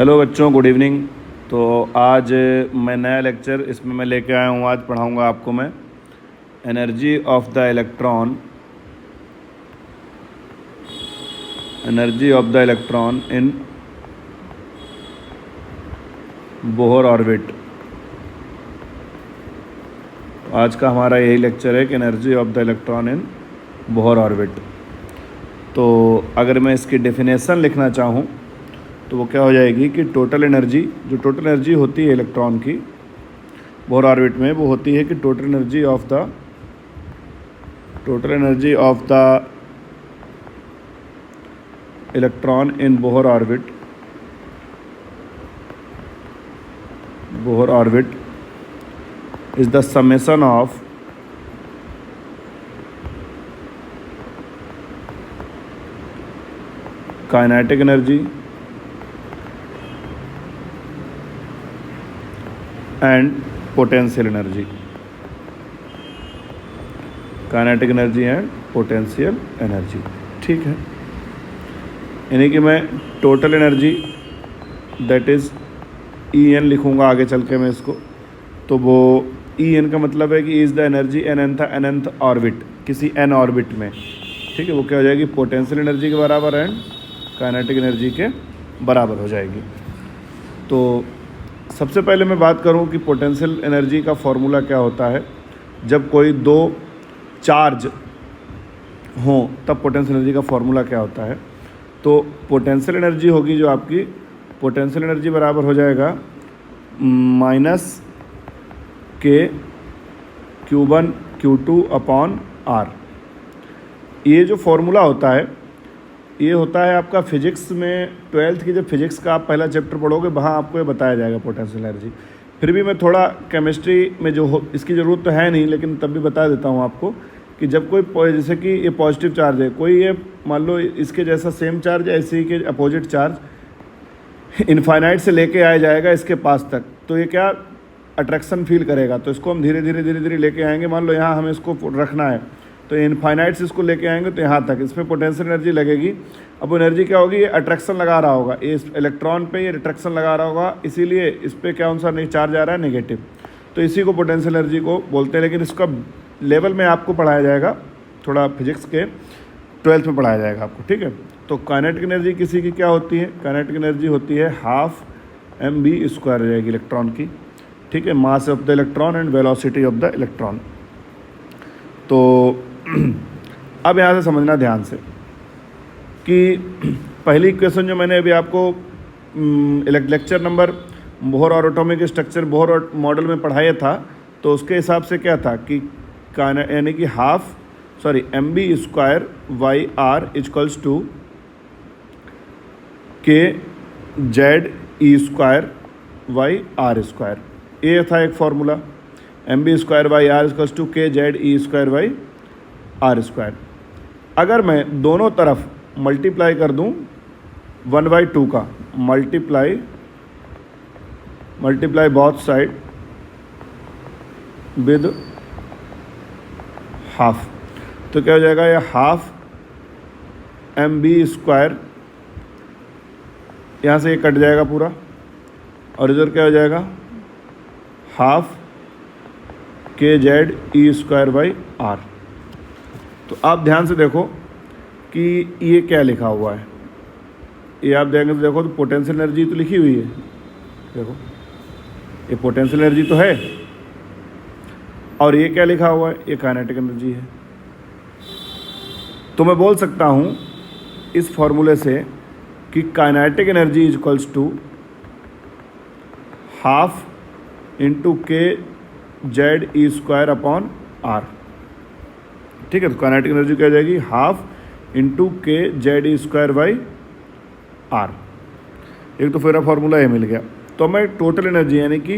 Hello बच्चों, good evening. तो आज मैं नया लेक्चर इसमें मैं लेके आया हूँ। आज पढ़ाऊँगा आपको मैं energy of the electron in Bohr orbit. आज का हमारा यही लेक्चर है कि energy of the electron in Bohr orbit. तो अगर मैं इसकी डेफिनेशन लिखना चाहूँ तो वो क्या हो जाएगी कि टोटल एनर्जी होती है इलेक्ट्रॉन की बोहर ऑर्बिट में, वो होती है कि total energy of the electron in Bohr orbit is the summation of kinetic energy and potential energy. Kinetic energy and potential energy, ठीक है। यानी कि मैं total energy that is EN लिखूँगा आगे चल के मैं इसको। तो वो EN का मतलब है कि is the energy nth orbit, किसी n ऑर्बिट में, ठीक है। वो क्या हो जाएगी, पोटेंशियल एनर्जी के बराबर एंड काइनेटिक एनर्जी के बराबर हो जाएगी। तो सबसे पहले मैं बात करूं कि पोटेंशियल एनर्जी का फॉर्मूला क्या होता है। जब कोई दो चार्ज हों तब पोटेंशियल एनर्जी का फॉर्मूला क्या होता है। तो पोटेंशियल एनर्जी होगी जो आपकी, पोटेंशियल एनर्जी बराबर हो जाएगा -K Q1 Q2 upon R। ये जो फॉर्मूला होता है ये होता है आपका फिजिक्स में, 12th की जब फिजिक्स का आप पहला चैप्टर पढ़ोगे वहाँ आपको ये बताया जाएगा पोटेंशियल एनर्जी। फिर भी मैं थोड़ा केमिस्ट्री में जो हो इसकी ज़रूरत तो है नहीं, लेकिन तब भी बता देता हूँ आपको कि जब कोई, जैसे कि ये पॉजिटिव चार्ज है, कोई ये मान लो इसके जैसा सेम चार्ज है, ऐसे ही के अपोजिट चार्ज इनफाइनाइट से लेके आया जाएगा इसके पास तक, तो ये क्या अट्रैक्शन फील करेगा। तो इसको हम धीरे धीरे लेके आएंगे। मान लो यहाँ हमें इसको रखना है तो इनफाइनाइट से इसको लेके आएंगे तो यहाँ तक, इसमें पोटेंशियल एनर्जी लगेगी। अब वो एनर्जी क्या होगी, ये अट्रैक्शन लगा रहा होगा, ये इस इलेक्ट्रॉन पे ये अट्रैक्शन लगा रहा होगा, इसीलिए इस पर क्या सा नहीं चार्ज आ रहा है, नेगेटिव। तो इसी को पोटेंशियल एनर्जी को बोलते हैं। लेकिन इसका लेवल में आपको पढ़ाया जाएगा, थोड़ा फिजिक्स के 12th में पढ़ाया जाएगा आपको, ठीक है। तो काइनेटिक एनर्जी किसी की क्या होती है, काइनेटिक एनर्जी होती है ½ mv² हो जाएगी इलेक्ट्रॉन की, ठीक है। Mass of the electron and velocity of the electron. तो अब यहाँ से समझना ध्यान से कि पहली इक्वेशन जो मैंने अभी आपको लेक्चर नंबर बोहर और एटॉमिक स्ट्रक्चर बोहर मॉडल में पढ़ाया था, तो उसके हिसाब से क्या था कि यानी कि mv²/r इक्वल्स टू kZe²/r²। ये था एक formula, mv²/r equals to kZe²/r²। अगर मैं दोनों तरफ मल्टीप्लाई कर दूं 1/2 का, multiply both side with half, तो क्या हो जाएगा, ये ½ mv², यहाँ से ये कट जाएगा पूरा, और इधर क्या हो जाएगा, ½ kZe²/r। तो आप ध्यान से देखो कि ये क्या लिखा हुआ है। ये आप देखेंगे तो देखो, तो पोटेंशियल एनर्जी तो लिखी हुई है, देखो ये पोटेंशियल एनर्जी तो है, और ये क्या लिखा हुआ है, ये काइनेटिक एनर्जी है। तो मैं बोल सकता हूँ इस फॉर्मूले से कि kinetic energy equals to ½ kZe²/r, ठीक है। तो काइनेटिक एनर्जी क्या हो जाएगी, ½ kZe²/r। एक तो फिर फॉर्मूला ये मिल गया। तो मैं टोटल एनर्जी यानी कि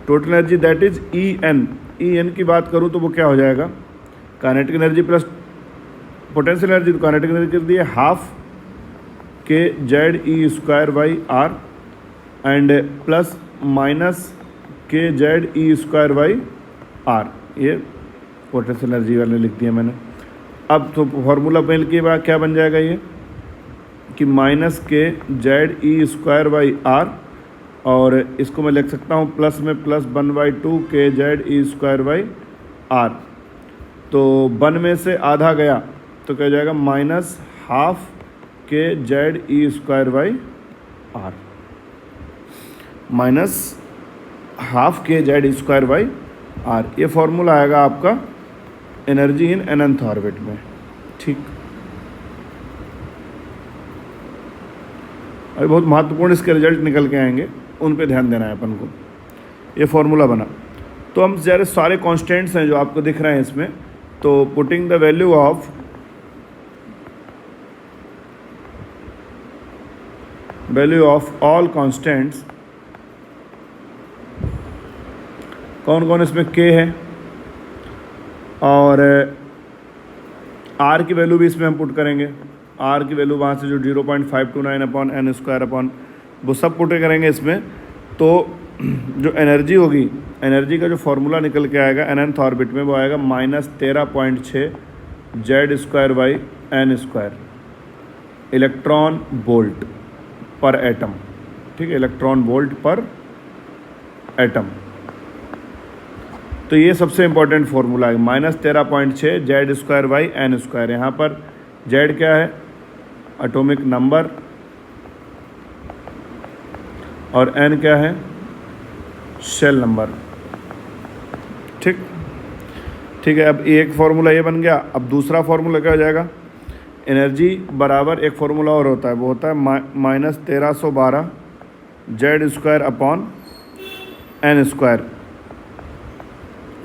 total energy that is EN की बात करूँ तो वो क्या हो जाएगा, kinetic energy plus potential energy. तो काइनेटिक एनर्जी कर दी है ½ kZe²/r एंड प्लस -kZe²/r। ये पोटेंशियल एनर्जी वाले लिख दिया मैंने। अब तो फार्मूला पहले के बाद क्या बन जाएगा ये कि -kZe²/r और इसको मैं लिख सकता हूँ प्लस में प्लस 1/2 kZe²/r। तो 1 में से आधा गया तो क्या हो जाएगा -12 kZe²/r, -12 kZe²/r। ये फॉर्मूला आएगा आपका एनर्जी इन nth ऑर्बिट में। ठीक, अभी बहुत महत्वपूर्ण इसके रिजल्ट निकल के आएंगे, उन पे ध्यान देना है अपन को। ये फॉर्मूला बना तो हम सारे कांस्टेंट्स हैं जो आपको दिख रहे हैं इसमें, तो putting the value of all constants, कौन कौन इसमें k है और r की वैल्यू भी इसमें हम पुट करेंगे। r की वैल्यू वहाँ से जो 0.529/n² वो सब पुट करेंगे इसमें। तो जो एनर्जी होगी, एनर्जी का जो फॉर्मूला निकल के आएगा nth ऑर्बिट में वो आएगा -13.6 Z²/n² electron volt per atom. ठीक है, इलेक्ट्रॉन वोल्ट पर एटम। तो ये सबसे इम्पोर्टेंट फार्मूला है, -13.6 Z²/n²। यहाँ पर Z क्या है, एटॉमिक नंबर, और n क्या है, शेल नंबर। ठीक है, अब एक फार्मूला ये बन गया। अब दूसरा फार्मूला क्या हो जाएगा, एनर्जी बराबर एक फार्मूला और होता है, वो होता है -1312 Z²/n²।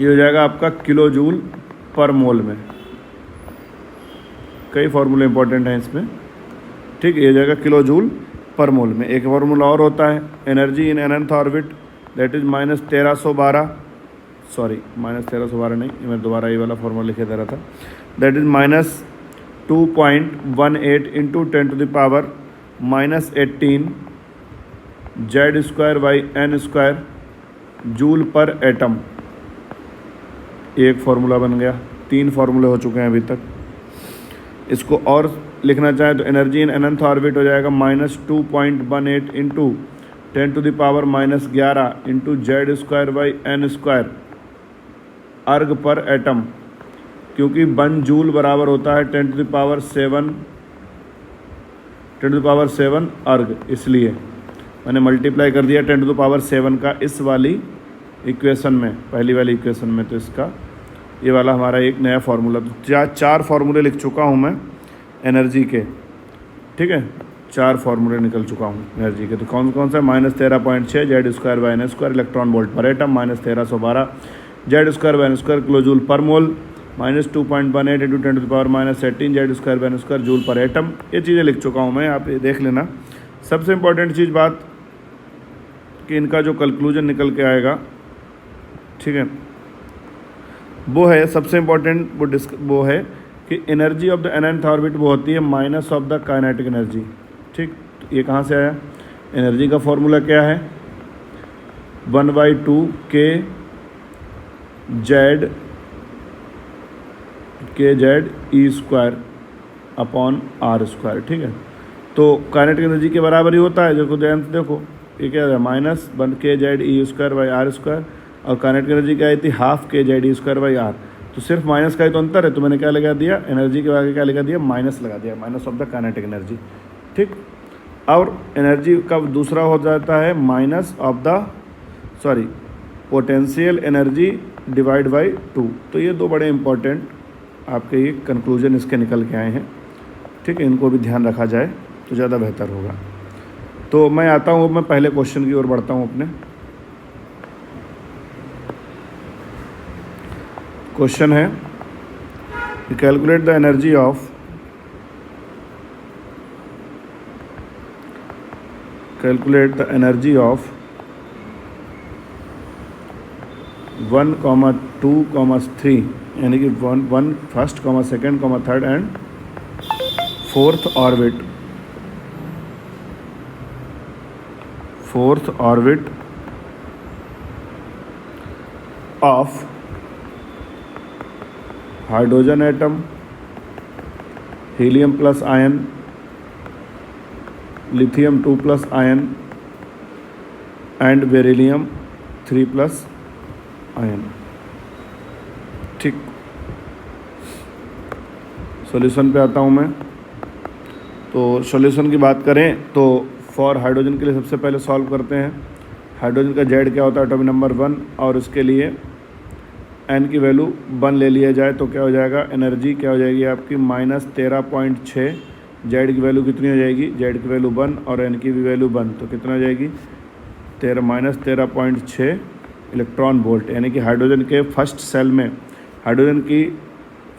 ये हो जाएगा आपका किलो जूल पर मोल में। कई फार्मूले इंपॉर्टेंट हैं इसमें। ठीक, ये हो जाएगा किलो जूल पर मोल में। एक फार्मूला और होता है energy in nth orbit, that is -1312, sorry -1312 नहीं, मैं दोबारा ये वाला फार्मूला लिखे दे रहा था, that is -2.18 into 10⁻⁻18 Z²/n² joule per atom. एक फार्मूला बन गया। 3 फार्मूले हो चुके हैं अभी तक। इसको और लिखना चाहें तो एनर्जी इन nth ऑर्बिट हो जाएगा -2.18 इंटू 10⁻⁻11 इंटू Z²/n² अर्ग पर एटम, क्योंकि 1 जूल बराबर होता है 10⁻7 अर्ग, इसलिए मैंने मल्टीप्लाई कर दिया 10⁻7 का इस वाली इक्वेशन में, पहली वाली इक्वेशन में। तो इसका ये वाला हमारा एक नया फार्मूला, 4 फार्मूले लिख चुका हूँ मैं एनर्जी के। ठीक है, 4 फार्मूले निकल चुका हूँ एनर्जी के। तो कौन कौन सा, -13.6 Z²/n² electron volt per atom, -1312 Z²/n² kilo joule per mole, -2.18 into 10⁻⁻18 Z²/n² joule per atom. ये चीज़ें लिख चुका हूँ मैं, आप ये देख लेना। सबसे इम्पोर्टेंट चीज़ बात कि इनका जो कंक्लूजन निकल के आएगा, ठीक है, वो है सबसे इम्पोर्टेंट, वो है कि energy of the nth orbit वो होती है minus of the kinetic energy. ठीक, तो ये कहाँ से आया, एनर्जी का फॉर्मूला क्या है, 1/2 kZe²/r²। ठीक है, तो काइनेटिक एनर्जी के बराबर ही होता है। देखो ध्यान से देखो, ये क्या है, -1 kZe²/r², और काइनेटिक एनर्जी क्या आई थी, 1/2 kZe²/r। तो सिर्फ माइनस का ही तो अंतर है, तो मैंने क्या लगा दिया, एनर्जी के आगे क्या लगा दिया, माइनस लगा दिया, minus of the kinetic energy. ठीक, और एनर्जी का दूसरा हो जाता है पोटेंशियल एनर्जी डिवाइड बाई 2। तो ये 2 बड़े इंपॉर्टेंट आपके ये कंक्लूजन इसके निकल के आए हैं। ठीक है, इनको भी ध्यान रखा जाए तो ज़्यादा बेहतर होगा। तो मैं आता हूँ, मैं पहले क्वेश्चन की ओर बढ़ता हूँ अपने। क्वेश्चन है, कैलकुलेट द एनर्जी ऑफ 1, 2, 3, यानी कि 1 first, 2nd, 3rd and 4th orbit. 4th orbit of hydrogen atom, helium plus ion, lithium 2+ ion and beryllium 3+ ion. ठीक, सॉल्यूशन पे आता हूँ मैं। तो सॉल्यूशन की बात करें तो फॉर हाइड्रोजन के लिए सबसे पहले सॉल्व करते हैं। हाइड्रोजन का जेड क्या होता है, एटॉमिक नंबर 1, और उसके लिए एन की वैल्यू 1 ले लिया जाए तो क्या हो जाएगा, एनर्जी क्या हो जाएगी आपकी -13.6। जेड की वैल्यू कितनी हो जाएगी, जेड की वैल्यू 1 और एन की भी वैल्यू 1, तो कितना हो जाएगी -13.6 इलेक्ट्रॉन वोल्ट। यानी कि हाइड्रोजन के फर्स्ट सेल में हाइड्रोजन की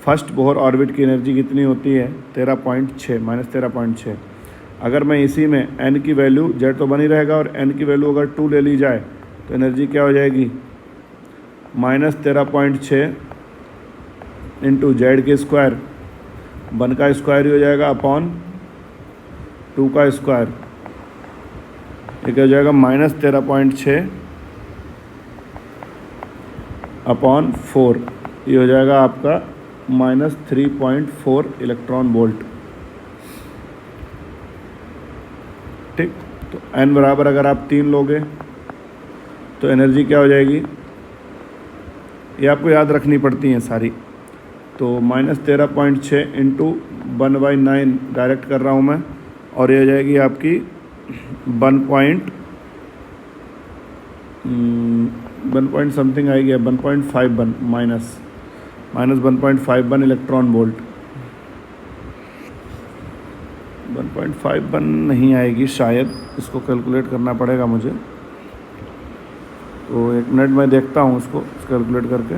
फर्स्ट बोहर ऑर्बिट की एनर्जी कितनी होती है, 13.6 -13.6। अगर मैं इसी में एन की वैल्यू, जेड तो बनी रहेगा, और एन की वैल्यू अगर 2 ले ली जाए तो एनर्जी क्या हो जाएगी -13.6 इंटू जेड के स्क्वायर, 1 का स्क्वायर ही हो जाएगा अपॉन 2 का स्क्वायर, ये क्या हो जाएगा -13.6 अपॉन 4, ये हो जाएगा आपका -3.4 इलेक्ट्रॉन वोल्ट। ठीक, तो एन बराबर अगर आप 3 लोगे तो एनर्जी क्या हो जाएगी, ये आपको याद रखनी पड़ती हैं सारी। तो -13.6 इंटू 1/9 डायरेक्ट कर रहा हूँ मैं, और ये हो जाएगी आपकी 1 पॉइंट समथिंग आएगी, 1.51 -1.51 इलेक्ट्रॉन वोल्ट। 1.51 नहीं आएगी शायद, इसको कैलकुलेट करना पड़ेगा मुझे, तो 1 मिनट में देखता हूँ उसको कैलकुलेट करके।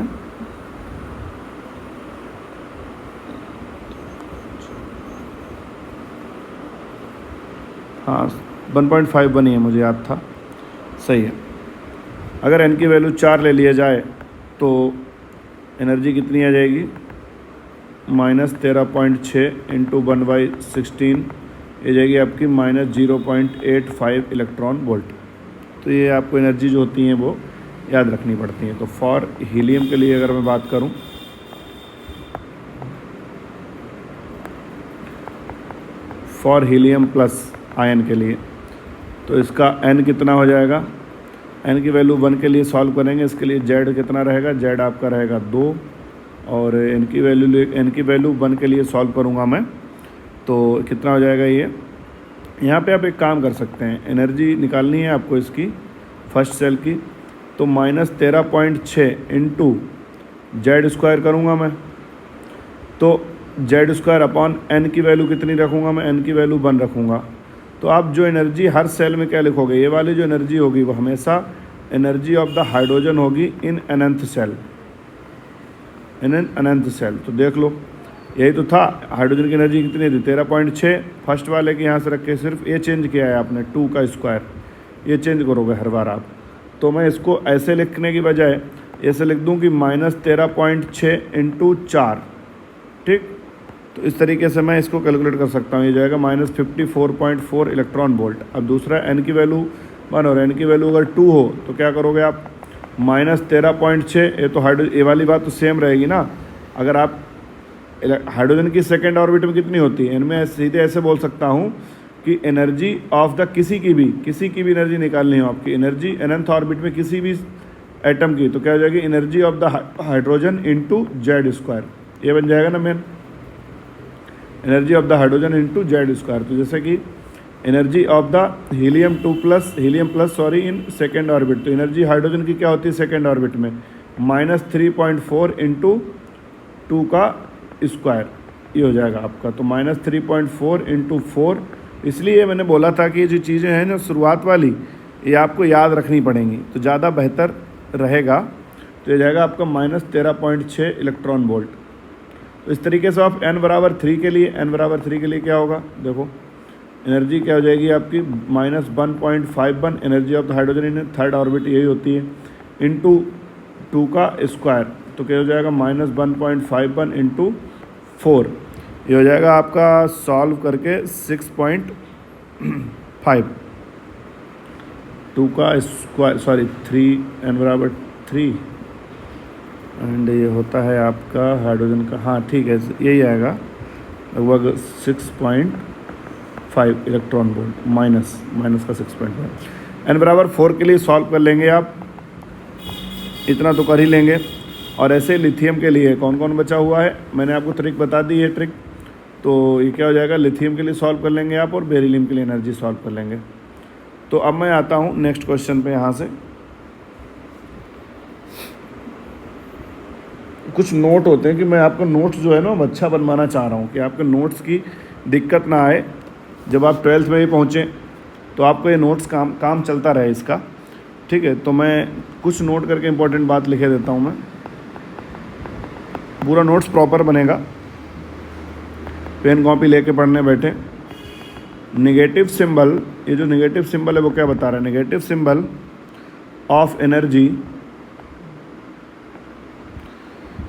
हाँ 1.51 ही है, मुझे याद था, सही है। अगर एन की वैल्यू 4 ले लिया जाए तो एनर्जी कितनी आ जाएगी, -13.6 इंटू 1/16, ये जाएगी आपकी -0.85 इलेक्ट्रॉन वोल्ट। तो ये आपको एनर्जी जो होती हैं वो याद रखनी पड़ती हैं। तो फॉर हीलियम के लिए अगर मैं बात करूं, फॉर हीलियम प्लस आयन के लिए, तो इसका एन कितना हो जाएगा, एन की वैल्यू 1 के लिए सॉल्व करेंगे। इसके लिए जेड कितना रहेगा, जेड आपका रहेगा 2, और एन की वैल्यू 1 के लिए सॉल्व करूँगा मैं, तो कितना हो जाएगा ये। यहाँ पे आप एक काम कर सकते हैं, एनर्जी निकालनी है आपको इसकी फर्स्ट सेल की, तो -13.6 इंटू जेड स्क्वायर करूँगा मैं, तो जेड स्क्वायर अपॉन एन की वैल्यू कितनी रखूँगा मैं, एन की वैल्यू 1 रखूँगा। तो आप जो एनर्जी हर सेल में क्या लिखोगे, ये वाली जो एनर्जी होगी वो हमेशा एनर्जी ऑफ द हाइड्रोजन होगी इन अनंत सेल, इन एन अनंत सेल। तो देख लो, यही तो था, हाइड्रोजन की एनर्जी कितनी थी 13.6, फर्स्ट वाले के यहाँ से रख के सिर्फ ये चेंज किया है आपने, 2 का स्क्वायर, ये चेंज करोगे हर बार आप। तो मैं इसको ऐसे लिखने की बजाय ऐसे लिख दूँ कि -13.6 इंटू 4। ठीक, तो इस तरीके से मैं इसको कैलकुलेट कर सकता हूँ, ये जाएगा -54.4 इलेक्ट्रॉन वोल्ट। अब दूसरा एन की वैल्यू 1 और एन की वैल्यू अगर 2 हो तो क्या करोगे आप, -13.6, ये तो ये वाली बात तो सेम रहेगी ना। अगर आप हाइड्रोजन की सेकेंड ऑर्बिट में कितनी होती है, इनमें सीधे ऐसे बोल सकता हूँ कि एनर्जी ऑफ द किसी की भी एनर्जी निकालनी हो आपकी, एनर्जी अनंत ऑर्बिट में किसी भी एटम की, तो क्या हो जाएगी, energy of the hydrogen into Z square, ये बन जाएगा ना main, energy of the hydrogen into Z square. तो जैसे कि energy of the helium plus in second orbit, तो एनर्जी हाइड्रोजन की क्या होती है सेकेंड ऑर्बिट में, -3.4 इंटू 2 का स्क्वायर, ये हो जाएगा आपका। तो -3.4 इंटू 4, इसलिए मैंने बोला था कि ये जो चीज़ें हैं ना शुरुआत वाली, ये आपको याद रखनी पड़ेंगी तो ज़्यादा बेहतर रहेगा। तो ये जाएगा आपका -13.6 इलेक्ट्रॉन वोल्ट। तो इस तरीके से आप n बराबर 3 के लिए क्या होगा, देखो एनर्जी क्या हो जाएगी आपकी -1.51 energy of the hydrogen in third orbit, यही होती है, इंटू 2 का स्क्वायर, तो क्या हो जाएगा -1.51 इंटू 4, ये हो जाएगा आपका सॉल्व करके 6.5, 2 का स्क्वायर 3, n बराबर 3, एंड ये होता है आपका हाइड्रोजन का, हाँ ठीक है, यही आएगा लगभग 6.5 इलेक्ट्रॉन वोल्ट, माइनस का 6.5। n=4 के लिए सॉल्व कर लेंगे आप, इतना तो कर ही लेंगे। और ऐसे लिथियम के लिए कौन कौन बचा हुआ है, मैंने आपको ट्रिक बता दी है ट्रिक, तो ये क्या हो जाएगा, लिथियम के लिए सॉल्व कर लेंगे आप और बेरिलियम के लिए एनर्जी सॉल्व कर लेंगे। तो अब मैं आता हूँ नेक्स्ट क्वेश्चन पे। यहाँ से कुछ नोट होते हैं कि मैं आपका नोट्स जो है ना अच्छा बनवाना चाह रहा हूँ कि आपके नोट्स की दिक्कत ना आए, जब आप 12th में ही पहुँचें तो आपको ये नोट्स काम चलता रहे इसका, ठीक है। तो मैं कुछ नोट करके इम्पोर्टेंट बात लिखे देता हूँ, मैं पूरा नोट्स प्रॉपर बनेगा, पेन कॉपी लेके पढ़ने बैठे। नेगेटिव सिंबल, ये जो नेगेटिव सिंबल है वो क्या बता रहा है, negative symbol of energy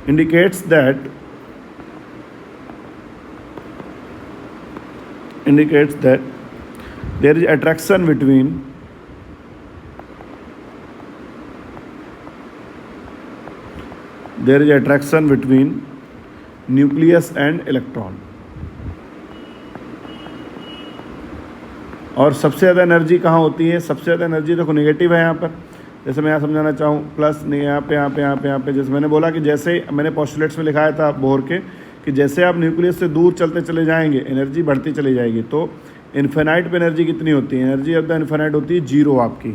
indicates that there is attraction between nucleus and electron। और सबसे ज़्यादा एनर्जी कहाँ होती है, सबसे ज़्यादा एनर्जी देखो नेगेटिव है यहाँ पर, जैसे मैं यहाँ समझाना चाहूँ प्लस नहीं, यहाँ पे जैसे मैंने बोला कि जैसे मैंने पोस्टुलेट्स में लिखाया था बोर के कि जैसे आप न्यूक्लियस से दूर चलते चले जाएंगे एनर्जी बढ़ती चली जाएगी। तो इन्फिनाइट पे एनर्जी कितनी होती है, एनर्जी ऑफ द इन्फिनाइट होती है 0, आपकी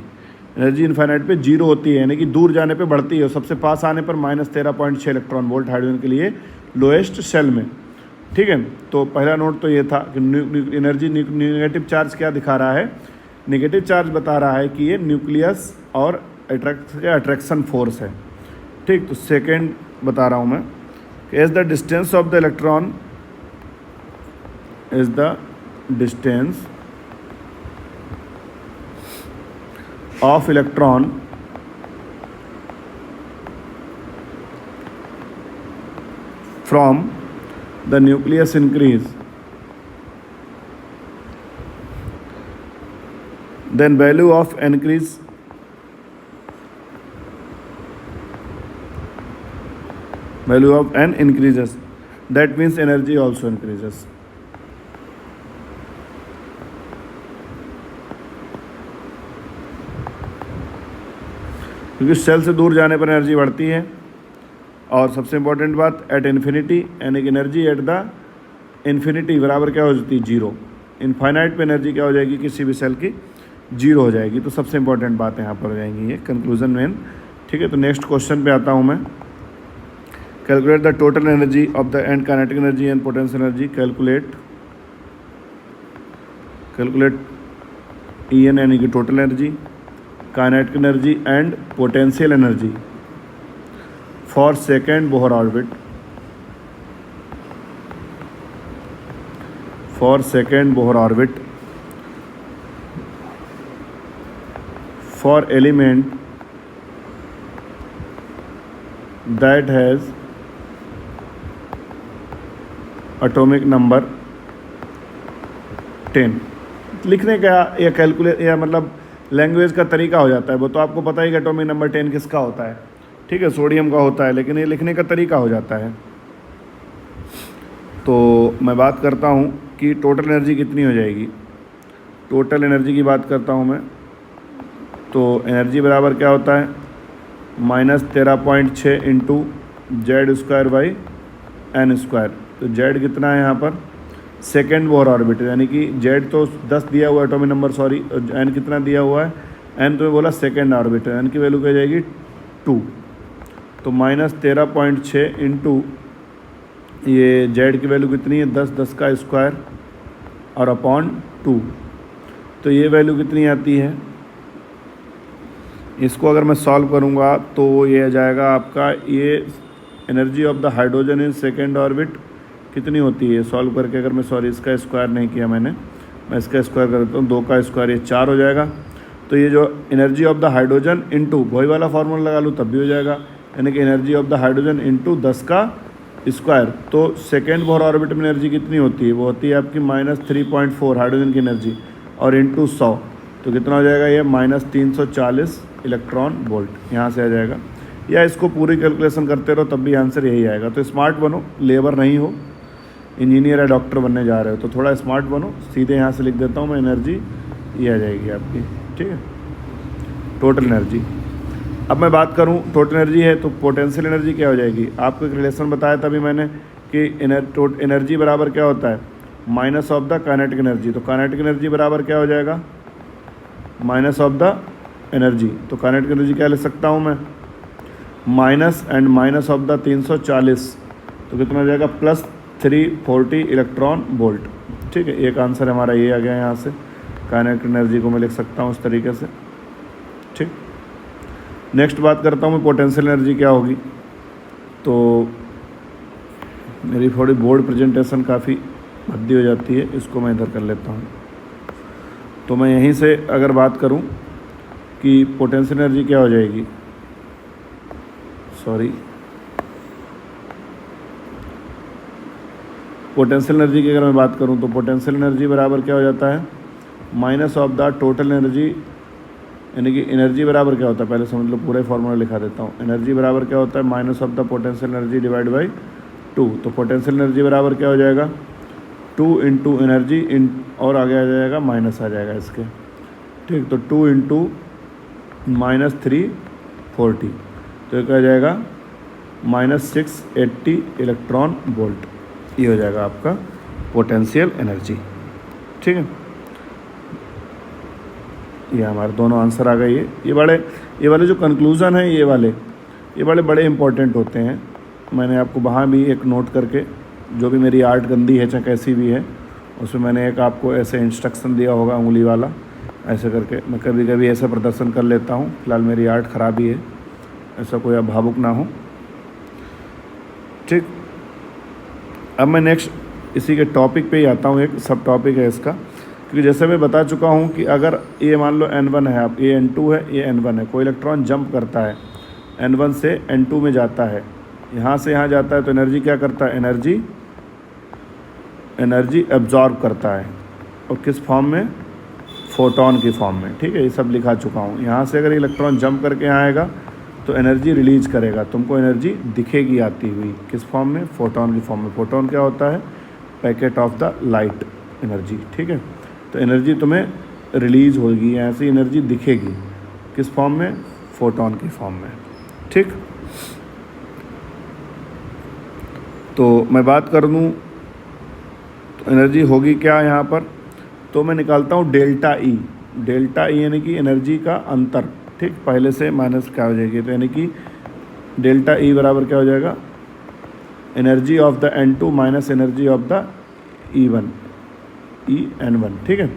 एनर्जी इन्फिनाइट पे 0 होती है, यानी कि दूर जाने पे बढ़ती है और सबसे पास आने पर -13.6 इलेक्ट्रॉन वोल्ट हाइड्रोजन के लिए लोएस्ट शेल में, ठीक है। तो पहला नोट तो ये था कि एनर्जी नेगेटिव चार्ज क्या दिखा रहा है, नेगेटिव चार्ज बता रहा है कि ये न्यूक्लियस और अट्रैक्शन फोर्स है, ठीक। तो सेकेंड बता रहा हूँ मैं कि as the distance of the electron is the distance of electron from the nucleus increase then value of increase value of n increases, that means energy also increases। क्योंकि cell से दूर जाने पर एनर्जी बढ़ती है। और सबसे इंपॉर्टेंट बात एट इन्फिनिटी, यानी कि एनर्जी एट द इन्फिनिटी बराबर क्या हो जाती है 0। इनफाइनाइट पे एनर्जी क्या हो जाएगी किसी भी सेल की 0 हो जाएगी। तो सबसे इंपॉर्टेंट बात यहाँ पर हो जाएंगी ये कंक्लूजन मेन, ठीक है। तो नेक्स्ट क्वेश्चन पे आता हूँ मैं। Calculate the total energy of the end kinetic energy and potential energy. Calculate EN यानी कि total energy, kinetic energy and potential energy for second Bohr orbit, for element that has atomic number 10। लिखने का या calculate या मतलब language का तरीका हो जाता है, वो तो आपको पता ही कि एटॉमिक नंबर 10 किसका होता है, ठीक है, सोडियम का होता है, लेकिन ये लिखने का तरीका हो जाता है। तो मैं बात करता हूँ कि टोटल एनर्जी कितनी हो जाएगी। टोटल एनर्जी की बात करता हूँ मैं, तो एनर्जी बराबर क्या होता है -13.6 इंटू Z²/n²। तो Z कितना है यहाँ पर सेकेंड बोहर ऑर्बिट, यानी कि Z तो 10 दिया हुआ है एटॉमिक नंबर, सॉरी n कितना दिया हुआ है, n तो मैं बोला सेकेंड ऑर्बिट, n की वैल्यू क्या जाएगी 2। तो -13.6 इंटू ये Z की वैल्यू कितनी है 10 का स्क्वायर और अपॉन 2। तो ये वैल्यू कितनी आती है, इसको अगर मैं सॉल्व करूँगा तो ये आ जाएगा आपका, ये energy of the hydrogen in second orbit कितनी होती है सॉल्व करके, अगर मैं सॉरी इसका स्क्वायर नहीं किया मैंने, मैं इसका स्क्वायर कर देता हूँ, 2 का स्क्वायर ये 4 हो जाएगा। तो ये जो energy of the hydrogen into वही वाला फार्मूला लगा लूँ तब भी हो जाएगा, यानी कि energy of the hydrogen into 10 का स्क्वायर। तो सेकेंड बोहर ऑर्बिट में एनर्जी कितनी होती है, वो होती है आपकी -3.4 हाइड्रोजन की एनर्जी और इंटू 100, तो कितना हो जाएगा ये -340 इलेक्ट्रॉन वोल्ट, यहाँ से आ जाएगा। या इसको पूरी कैलकुलेशन करते रहो तब भी आंसर यही आएगा। तो स्मार्ट बनो, लेबर नहीं हो, इंजीनियर या डॉक्टर बनने जा रहे हो तो थोड़ा स्मार्ट बनो। सीधे यहाँ से लिख देता हूँ मैं, एनर्जी ये आ जाएगी आपकी, ठीक है। Total energy. अब मैं बात करूं टोटल एनर्जी है तो पोटेंशियल एनर्जी क्या हो जाएगी। आपको एक रिलेशन बताया था अभी मैंने कि एनर्जी बराबर क्या होता है, minus of the kinetic energy. तो काइनेटिक एनर्जी बराबर क्या हो जाएगा, माइनस ऑफ द एनर्जी। तो काइनेटिक एनर्जी क्या लिख सकता हूँ मैं, minus and minus of the 340, तो कितना हो जाएगा, प्लस 340 इलेक्ट्रॉन वोल्ट। ठीक है, एक आंसर हमारा ये आ गया यहाँ से। काइनेटिक एनर्जी को मैं लिख सकता हूँ इस तरीके से। ठीक, नेक्स्ट बात करता हूँ मैं पोटेंशियल एनर्जी क्या होगी। तो मेरी थोड़ी बोर्ड प्रेजेंटेशन काफ़ी भद्दी हो जाती है, इसको मैं इधर कर लेता हूँ। तो मैं यहीं से अगर बात करूँ कि पोटेंशियल एनर्जी क्या हो जाएगी, पोटेंशियल एनर्जी की अगर मैं बात करूं तो पोटेंशियल एनर्जी बराबर क्या हो जाता है, minus of the total energy. यानी कि एनर्जी बराबर क्या होता है, पहले समझ लो, पूरे फॉर्मूला लिखा देता हूं। एनर्जी बराबर क्या होता है, minus of the potential energy divide by 2। तो पोटेंशियल एनर्जी बराबर क्या हो जाएगा, 2 इंटू एनर्जी इन, और आगे आ जाएगा माइनस आ जाएगा इसके। ठीक, तो 2 इंटू माइनस 340, तो ये क्या हो जाएगा, माइनस 680 इलेक्ट्रॉन वोल्ट। ये हो जाएगा आपका पोटेंशियल एनर्जी। ठीक है, ये हमारे दोनों आंसर आ गए। ये वाले जो कंक्लूज़न है ये वाले बड़े इंपॉर्टेंट होते हैं। मैंने आपको वहाँ भी एक नोट करके, जो भी मेरी आर्ट गंदी है चाहे कैसी भी है, उसमें मैंने एक आपको ऐसे इंस्ट्रक्शन दिया होगा उंगली वाला, ऐसे करके। मैं कभी कभी ऐसा प्रदर्शन कर लेता हूँ, फिलहाल मेरी आर्ट ख़राब ही है, ऐसा कोई आप भावुक ना हो। ठीक, अब मैं नेक्स्ट इसी के टॉपिक पे ही आता हूँ। एक सब टॉपिक है इसका, क्योंकि जैसे मैं बता चुका हूँ कि अगर ये मान लो N1 है, आप ये N2 है, ये N1 है, कोई इलेक्ट्रॉन जंप करता है N1 से N2 में जाता है, यहाँ से यहाँ जाता है, तो एनर्जी क्या करता है, एनर्जी एब्जॉर्ब करता है। और किस फॉर्म में, फोटोन की फॉर्म में। ठीक है, ये सब लिखा चुका हूँ। यहाँ से अगर इलेक्ट्रॉन जंप करके यहाँ आएगा तो एनर्जी रिलीज करेगा, तुमको एनर्जी दिखेगी आती हुई, किस फॉर्म में, फोटोन की फॉर्म में। फोटोन क्या होता है, packet of the light energy. ठीक है, तो एनर्जी तुम्हें रिलीज होगी, ऐसी एनर्जी दिखेगी, किस फॉर्म में, फोटोन की फॉर्म में। ठीक, तो मैं बात कर दूँ तो एनर्जी होगी क्या यहाँ पर, तो मैं निकालता हूँ डेल्टा ई। डेल्टा ई यानी कि एनर्जी का अंतर। ठीक, पहले से माइनस क्या हो जाएगी, तो यानी कि डेल्टा ई बराबर क्या हो जाएगा, energy of the N2 minus energy of the E1 N1। ठीक है,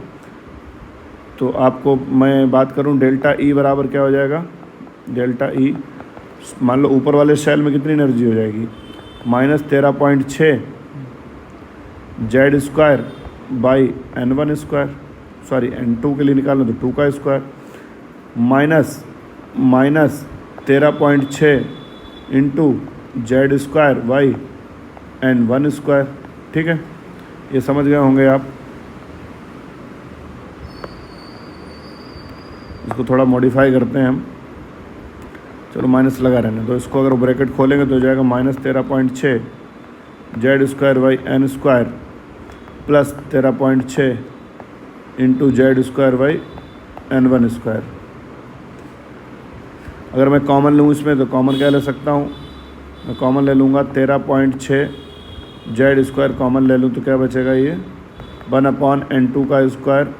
तो आपको मैं बात करूं डेल्टा ई बराबर क्या हो जाएगा, डेल्टा ई मान लो ऊपर वाले सेल में कितनी एनर्जी हो जाएगी, minus 13.6 Z square by N1 square, sorry N2 के लिए निकालना तो 2 का square, minus 13.6 into Z square by N1 square. ठीक है, ये समझ गए होंगे आप। इसको थोड़ा मॉडिफाई करते हैं हम, चलो माइनस लगा रहने। तो इसको अगर ब्रैकेट खोलेंगे तो हो जाएगा minus 13.6 Z square by N square plus 13.6 into Z square by N1 square. अगर मैं कॉमन लूँ इसमें तो कॉमन क्या ले सकता हूँ, मैं कॉमन ले लूँगा 13.6 जेड स्क्वायर कॉमन ले लूँ तो क्या बचेगा, ये 1/N2 का स्क्वायर,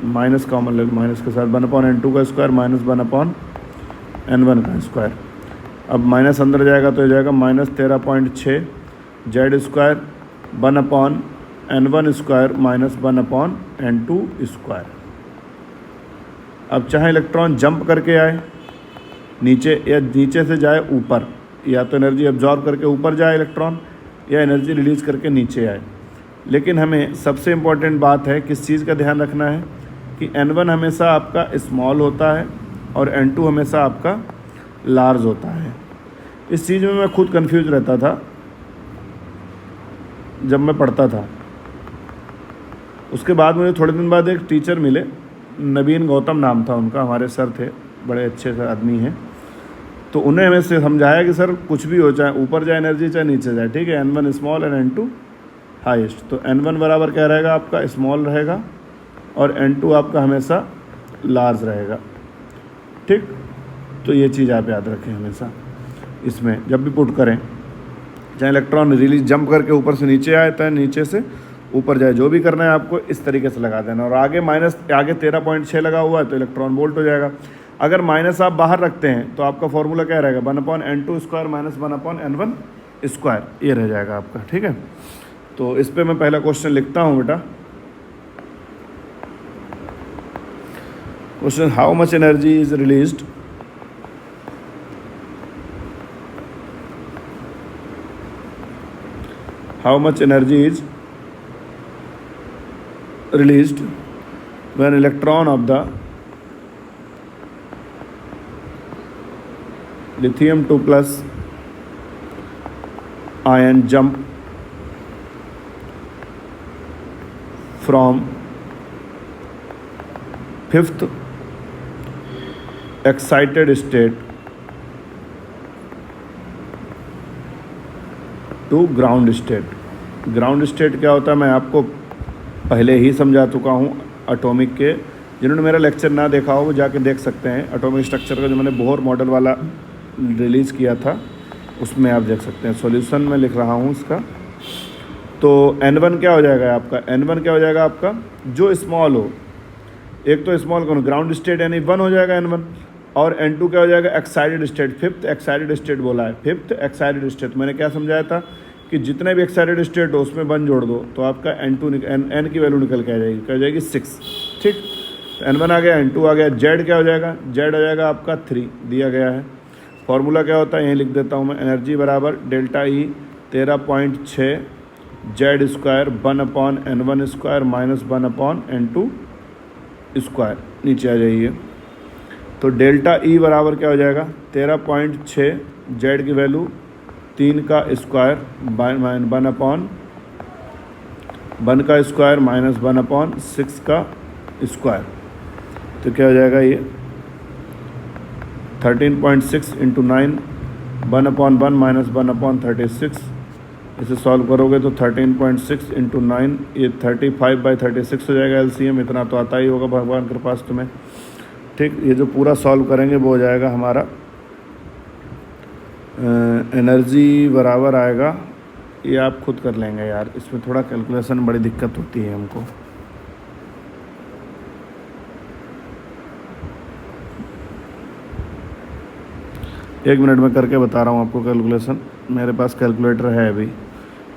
माइनस कॉमन ले लूँ, माइनस के साथ 1/N2 का स्क्वायर माइनस 1/N1 का स्क्वायर। अब माइनस अंदर जाएगा तो हो जाएगा minus 13.6 Z square 1/N1 square minus 1/N2 square. अब चाहे इलेक्ट्रॉन जंप करके आए नीचे या नीचे से जाए ऊपर, या तो एनर्जी एब्जॉर्ब करके ऊपर जाए इलेक्ट्रॉन या एनर्जी रिलीज़ करके नीचे आए, लेकिन हमें सबसे इम्पॉर्टेंट बात है किस चीज़ का ध्यान रखना है कि N1 हमेशा आपका स्मॉल होता है और N2 हमेशा आपका लार्ज होता है। इस चीज़ में मैं खुद कंफ्यूज रहता था जब मैं पढ़ता था। उसके बाद मुझे थोड़े दिन बाद एक टीचर मिले, नवीन गौतम नाम था उनका, हमारे सर थे, बड़े अच्छे से आदमी हैं। तो उन्हें हमें से समझाया कि सर कुछ भी हो, चाहे ऊपर जाए एनर्जी चाहे नीचे जाए, ठीक है, N1 small and N2 highest. तो N1 बराबर क्या रहेगा आपका, स्मॉल रहेगा और N2 आपका हमेशा लार्ज रहेगा। ठीक, तो ये चीज़ आप याद रखें हमेशा इसमें जब भी पुट करें, चाहे इलेक्ट्रॉन रिलीज जंप करके ऊपर से नीचे आए चाहे नीचे से ऊपर जाए, जो भी करना है आपको इस तरीके से लगा देना। और आगे 13.6 लगा हुआ है तो इलेक्ट्रॉन वोल्ट हो जाएगा। अगर माइनस आप बाहर रखते हैं तो आपका फॉर्मूला क्या रहेगा, 1/n2 square minus 1/n1 square, ये रह जाएगा आपका। ठीक है, तो इस पर मैं पहला क्वेश्चन लिखता हूँ बेटा। Question, how much energy is released when electron of the lithium 2 plus ion jump from 5th excited state to ground state. Ground state क्या होता है मैं आपको पहले ही समझा चुका हूँ एटॉमिक के। जिन्होंने मेरा लेक्चर ना देखा हो वो जाके देख सकते हैं। एटॉमिक स्ट्रक्चर का जो मैंने बोहर मॉडल वाला रिलीज़ किया था उसमें आप देख सकते हैं। सॉल्यूशन में लिख रहा हूँ इसका। तो N1 क्या हो जाएगा आपका, N1 क्या हो जाएगा आपका, जो स्मॉल हो, एक तो स्मॉल कौन, ग्राउंड स्टेट यानी 1 हो जाएगा N1, और N2 क्या हो जाएगा, excited state, 5th excited state बोला है, 5th एक्साइटेड स्टेट। मैंने क्या समझाया था कि जितने भी एक्साइटेड स्टेट हो उसमें 1 जोड़ दो तो आपका N की वैल्यू निकल के आ जाएगी, क्या हो जाएगी 6। ठीक, तो N1 आ गया, N2 आ गया। Z क्या हो जाएगा, Z हो जाएगा आपका 3 दिया गया है। फॉर्मूला क्या होता है यहीं लिख देता हूँ मैं, एनर्जी बराबर delta E 13.6 Z square 1/N1 square minus 1/N2 square. नीचे आ जाइए तो डेल्टा E बराबर क्या हो जाएगा, 13.6 Z की वैल्यू 3 का स्क्वायर 1 का स्क्वायर माइनस 1/6 का स्क्वायर। तो क्या हो जाएगा ये 13.6 इंटू 9 1/1 माइनस 1/36। इसे सॉल्व करोगे तो 13.6 इंटू 9 ये 35/36 हो जाएगा LCM। इतना तो आता ही होगा भगवान के पास तुम्हें। ठीक, ये जो पूरा सॉल्व करेंगे वो हो जाएगा हमारा एनर्जी बराबर आएगा, ये आप खुद कर लेंगे यार, इसमें थोड़ा कैलकुलेशन बड़ी दिक्कत होती है हमको। एक मिनट में करके बता रहा हूँ आपको कैलकुलेशन। मेरे पास कैलकुलेटर है अभी,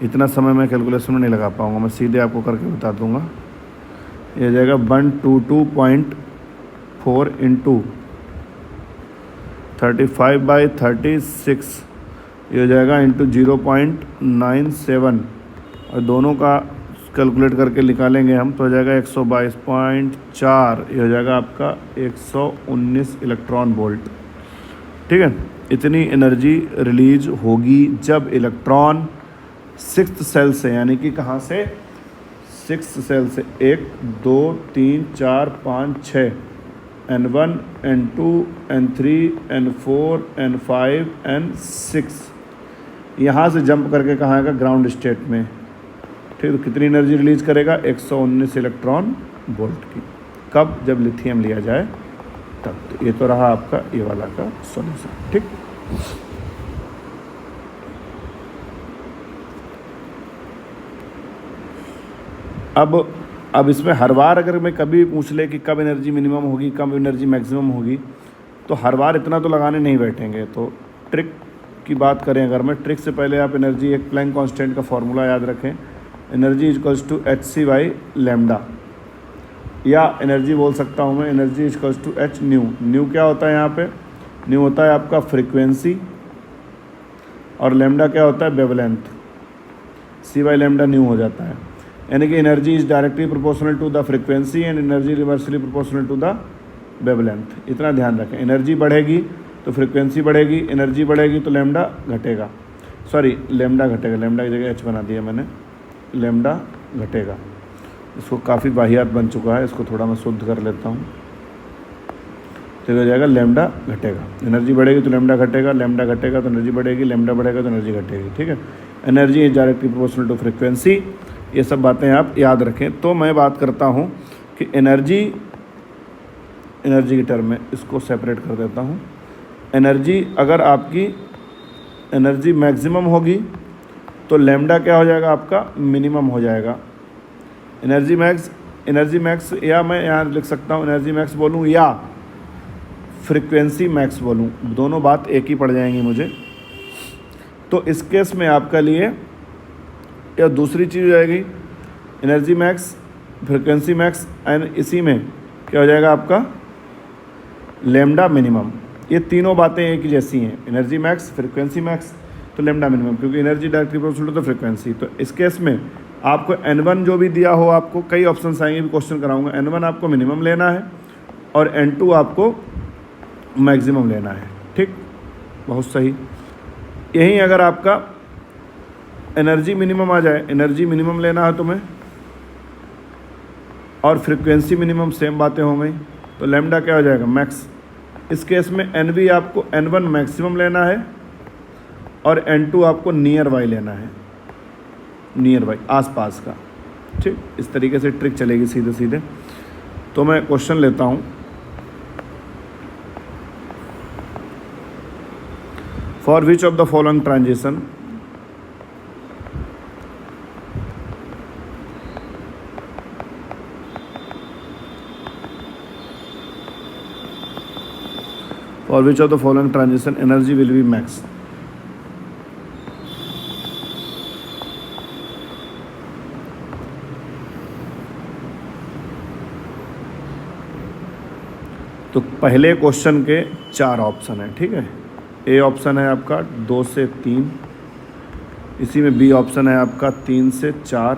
इतना समय मैं कैलकुलेशन में नहीं लगा पाऊँगा, मैं सीधे आपको करके बता दूँगा। ये हो जाएगा 122.4 इंटू 35/36, ये हो जाएगा इंटू 0.97, और दोनों का कैलकुलेट करके निकालेंगे हम तो हो जाएगा 122.4, ये हो जाएगा आपका 119 इलेक्ट्रॉन वोल्ट। ठीक है, इतनी एनर्जी रिलीज होगी जब इलेक्ट्रॉन 6th सेल से, यानी कि कहाँ से, 6th सेल से 1 2 3 4 5 6 N1 N2 N3 N4 N5 N6 यहाँ से जंप करके कहाँ आएगा, ग्राउंड स्टेट में। ठीक, तो कितनी एनर्जी रिलीज करेगा, 119 इलेक्ट्रॉन वोल्ट की। कब, जब लिथियम लिया जाए तब। तो ये तो रहा आपका ये वाला का सॉल्यूशन। ठीक, अब इसमें हर बार अगर मैं कभी पूछ ले कि कब एनर्जी मिनिमम होगी कब एनर्जी मैक्सिमम होगी, तो हर बार इतना तो लगाने नहीं बैठेंगे। तो ट्रिक की बात करें अगर मैं, ट्रिक से पहले आप एनर्जी, एक प्लैंक कांस्टेंट का फॉर्मूला याद रखें, एनर्जी इक्वल्स टू hc/λ, या एनर्जी बोल सकता हूँ मैं energy equals to h nu. Nu क्या होता है यहाँ पे, न्यू होता है आपका फ्रीक्वेंसी, और लैम्डा क्या होता है, वेवलेंथ। c/λ न्यू हो जाता है, यानी कि energy is directly proportional to the frequency and energy reversely proportional to the wavelength. इतना ध्यान रखें, एनर्जी बढ़ेगी तो फ्रीक्वेंसी बढ़ेगी, एनर्जी बढ़ेगी तो लैम्डा घटेगा, सॉरी लैम्डा घटेगा, लैम्डा की जगह h बना दिया मैंने, लैम्डा घटेगा। इसको काफ़ी वाहियात बन चुका है, इसको थोड़ा मैं शुद्ध कर लेता हूँ। तो हो जाएगा लैम्डा घटेगा, एनर्जी बढ़ेगी तो लैम्डा घटेगा, लैम्डा घटेगा तो एनर्जी बढ़ेगी, लैम्डा बढ़ेगा तो एनर्जी घटेगी। ठीक है, energy is directly proportional to frequency, ये सब बातें आप याद रखें। तो मैं बात करता हूँ कि एनर्जी की टर्म में इसको सेपरेट कर देता हूँ। एनर्जी अगर आपकी एनर्जी मैक्सिमम होगी तो लैम्डा क्या हो जाएगा, आपका मिनिमम हो जाएगा। एनर्जी मैक्स या मैं यहाँ लिख सकता हूँ एनर्जी मैक्स बोलूँ या फ्रीक्वेंसी मैक्स बोलूँ, दोनों बात एक ही पड़ जाएंगी मुझे। तो इस केस में आपका लिए या दूसरी चीज़ हो जाएगी energy max, frequency max, and इसी में क्या हो जाएगा आपका लैम्डा मिनिमम। ये तीनों बातें एक ही जैसी हैं, एनर्जी मैक्स, फ्रीक्वेंसी मैक्स, तो लैम्डा मिनिमम, क्योंकि energy directly proportional to frequency. तो इस केस में आपको N1 जो भी दिया हो, आपको कई ऑप्शंस आएंगे, भी क्वेश्चन कराऊंगा। N1 आपको मिनिमम लेना है और N2 आपको मैक्सिमम लेना है। ठीक, बहुत सही। यहीं अगर आपका एनर्जी मिनिमम आ जाए, एनर्जी मिनिमम लेना है तुम्हें और फ्रीक्वेंसी मिनिमम, सेम बातें हो गई, तो लैम्डा क्या हो जाएगा मैक्स। इस केस में NV आपको N1 मैक्सिमम लेना है और N2 आपको नियर बाई लेना है, नियर बाई आसपास का। ठीक, इस तरीके से ट्रिक चलेगी सीधे सीधे। तो मैं क्वेश्चन लेता हूँ। For which of the following transition energy will be max. तो पहले क्वेश्चन के 4 ऑप्शन है। ठीक है, ए ऑप्शन है आपका 2 से 3, इसी में बी ऑप्शन है आपका 3 से 4,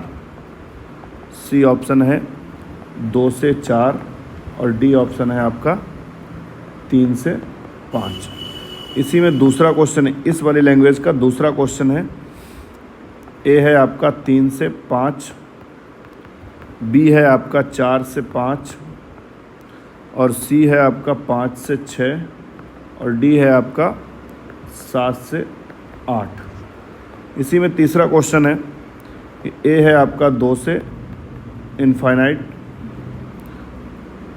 सी ऑप्शन है 2 से 4 और डी ऑप्शन है आपका 3 से 5। इसी में दूसरा क्वेश्चन है, इस वाली लैंग्वेज का दूसरा क्वेश्चन है। ए है आपका 3 से 5, बी है आपका 4 से 5 और सी है आपका 5 से 6 और डी है आपका 7 से 8। इसी में तीसरा क्वेश्चन है कि ए है आपका 2 से इनफाइनाइट,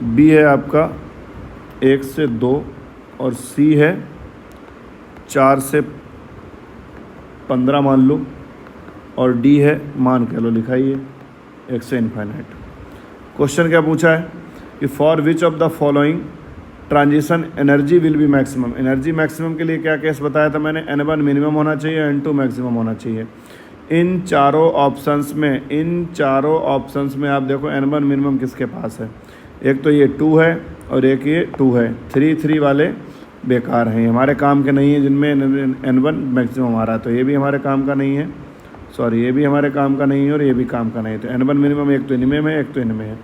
बी है आपका 1 से 2 और सी है 4 से 15 मान लो और डी है, मान के लो लिखाइए 1 से इनफाइनाइट। क्वेश्चन क्या पूछा है कि for which of the following transition energy will be maximum. Energy maximum के लिए क्या केस बताया था मैंने, N1 मिनिमम होना चाहिए, N2 मैक्सिमम होना चाहिए। इन चारों ऑप्शंस में आप देखो N1 मिनिमम किसके पास है। एक तो ये 2 है और एक ये 2 है। 3 वाले बेकार हैं, हमारे काम के नहीं है, जिनमें N1 मैक्सिमम आ रहा है। तो ये भी हमारे काम का नहीं है, ये भी हमारे काम का नहीं है और ये भी काम का नहीं है। तो N1 मिनिमम एक तो इनमें है, एक तो इनमें है।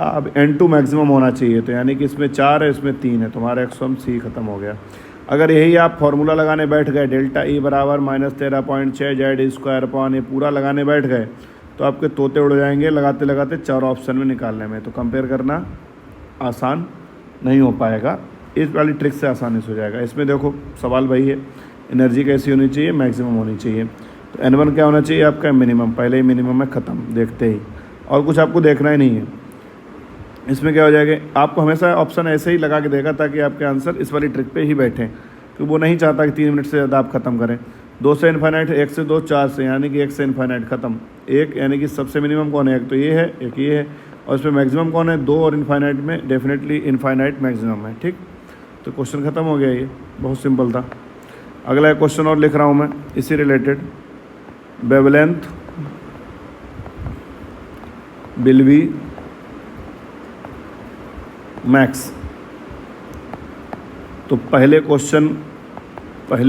अब N2 मैक्सिमम होना चाहिए, तो यानी कि इसमें 4 है, इसमें 3 है, तुम्हारा एक्सम सी ख़त्म हो गया। अगर यही आप फार्मूला लगाने बैठ गए, डेल्टा E बराबर -13.6 Z² ये पूरा लगाने बैठ गए तो आपके तोते उड़ जाएंगे लगाते लगाते 4 ऑप्शन में निकालने में। तो कंपेयर करना आसान नहीं हो पाएगा, इस वाली ट्रिक से आसानी से हो जाएगा। इसमें देखो सवाल वही है, एनर्जी कैसी होनी चाहिए, मैक्सिमम होनी चाहिए। तो N1 क्या होना चाहिए आपका मिनिमम, पहले ही मिनिमम है, ख़त्म, देखते ही, और कुछ आपको देखना ही नहीं है। इसमें क्या हो जाएगा, आपको हमेशा ऑप्शन ऐसे ही लगा के देगा ताकि आपके आंसर इस वाली ट्रिक पे ही बैठें, क्योंकि वो नहीं चाहता कि 3 मिनट से ज़्यादा आप ख़त्म करें। 2 से इनफाइनाइट, 1 से 2, 4 से, यानी कि 1 से इनफाइनाइट ख़त्म। एक यानी कि सबसे मिनिमम कौन है, एक तो ये है, एक ये है, और इसमें मैक्सिमम कौन है, 2 और इनफाइनाइट में डेफिनेटली इनफाइनाइट मैक्सिमम है। ठीक, तो क्वेश्चन ख़त्म हो गया, ये बहुत सिंपल था। अगला क्वेश्चन और लिख रहा हूँ मैं इसी related, wavelength will be max. तो पहले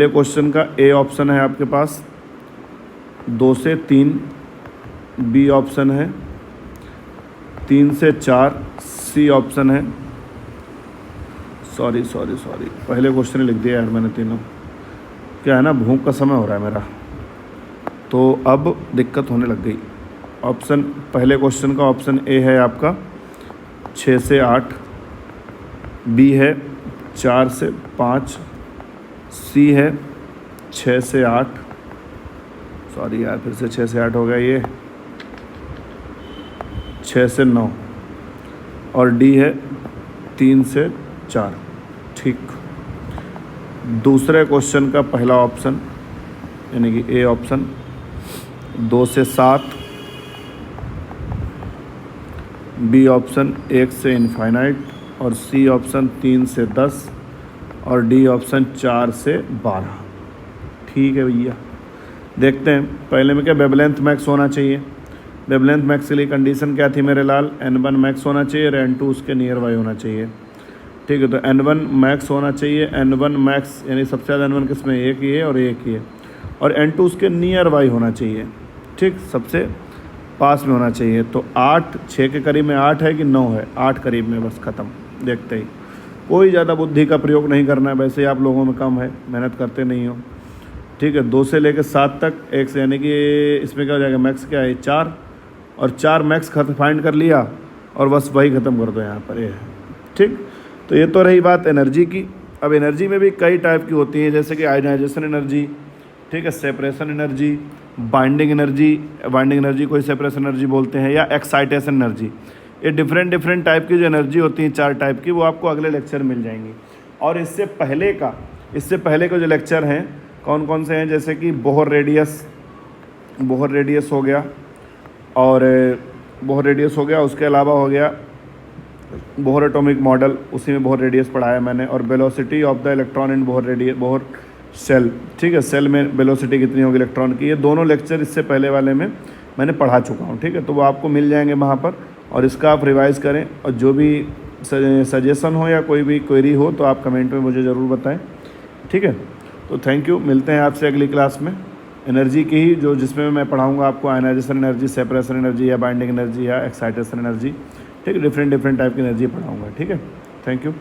क्वेश्चन का ए ऑप्शन है आपके पास 2 से 3, बी ऑप्शन है 3 से 4, सी ऑप्शन है, सॉरी पहले क्वेश्चन लिख दिया यार मैंने तीनों, क्या है ना, भूख का समय हो रहा है मेरा, तो अब दिक्कत होने लग गई। ऑप्शन पहले क्वेश्चन का ऑप्शन ए है आपका 6 से 8, बी है 4 से 5, सी है 6 से 8, सॉरी यार फिर से 6 से 8 हो गया, ये 6 से 9, और डी है 3 से 4। ठीक। दूसरे क्वेश्चन का पहला ऑप्शन यानी कि ए ऑप्शन 2 से 7, बी ऑप्शन 1 से इनफाइनाइट, और सी ऑप्शन 3 से 10, और डी ऑप्शन 4 से 12। ठीक है भैया, देखते हैं। पहले में क्या वेवलेंथ मैक्स होना चाहिए। वेवलेंथ मैक्स के लिए कंडीशन क्या थी मेरे लाल, N1 मैक्स होना चाहिए और N2 उसके नियर बाई होना चाहिए। ठीक है, तो N1 मैक्स होना चाहिए। N1 मैक्स यानी सबसे ज़्यादा N1 किसमें, एक ही है और एक ही है, और N2 उसके नियर बाई होना चाहिए। ठीक, सबसे पास में होना चाहिए। तो 8, 6 के करीब में 8 है कि 9 है, 8 करीब में, बस ख़त्म। देखते ही, कोई ज़्यादा बुद्धि का प्रयोग नहीं करना है, वैसे ही आप लोगों में कम है, मेहनत करते नहीं हो। ठीक है, 2 से लेकर 7 तक एक से, यानी कि इसमें क्या हो जाएगा, मैक्स क्या है 4, और 4 मैक्स फाइंड कर लिया और बस वही ख़त्म कर दो यहाँ पर, ये है। ठीक, तो ये तो रही बात एनर्जी की। अब एनर्जी में भी कई टाइप की होती हैं, जैसे कि आयनाइजेशन एनर्जी, ठीक है, separation energy, binding energy. Binding energy को सेपरेशन एनर्जी बोलते हैं, या एक्साइटेशन एनर्जी। ये डिफरेंट टाइप की जो एनर्जी होती हैं, 4 टाइप की, वो आपको अगले लेक्चर मिल जाएंगी। और इससे पहले का जो लेक्चर हैं कौन कौन से हैं, जैसे कि बोहर रेडियस हो गया, और बोहर रेडियस हो गया, उसके अलावा हो गया बोहर एटॉमिक मॉडल, उसी में बोहर रेडियस पढ़ाया मैंने, और velocity of the electron in Bohr cell. ठीक है, सेल में वेलोसिटी कितनी होगी इलेक्ट्रॉन की, ये दोनों लेक्चर इससे पहले वाले में मैंने पढ़ा चुका हूँ। ठीक है, तो वो आपको मिल जाएंगे वहाँ पर, और इसका आप रिवाइज़ करें, और जो भी सजेशन हो या कोई भी क्वेरी हो तो आप कमेंट में मुझे ज़रूर बताएं। ठीक है, तो थैंक यू, मिलते हैं आपसे अगली क्लास में। एनर्जी की ही जिसमें मैं पढ़ाऊँगा आपको आयनाइजेशन एनर्जी, सेपरेशन एनर्जी, या बाइंडिंग एनर्जी, या एक्साइटेशन एनर्जी। ठीक है, डिफरेंट टाइप की एनर्जी पढ़ाऊँगा। ठीक है, थैंक यू।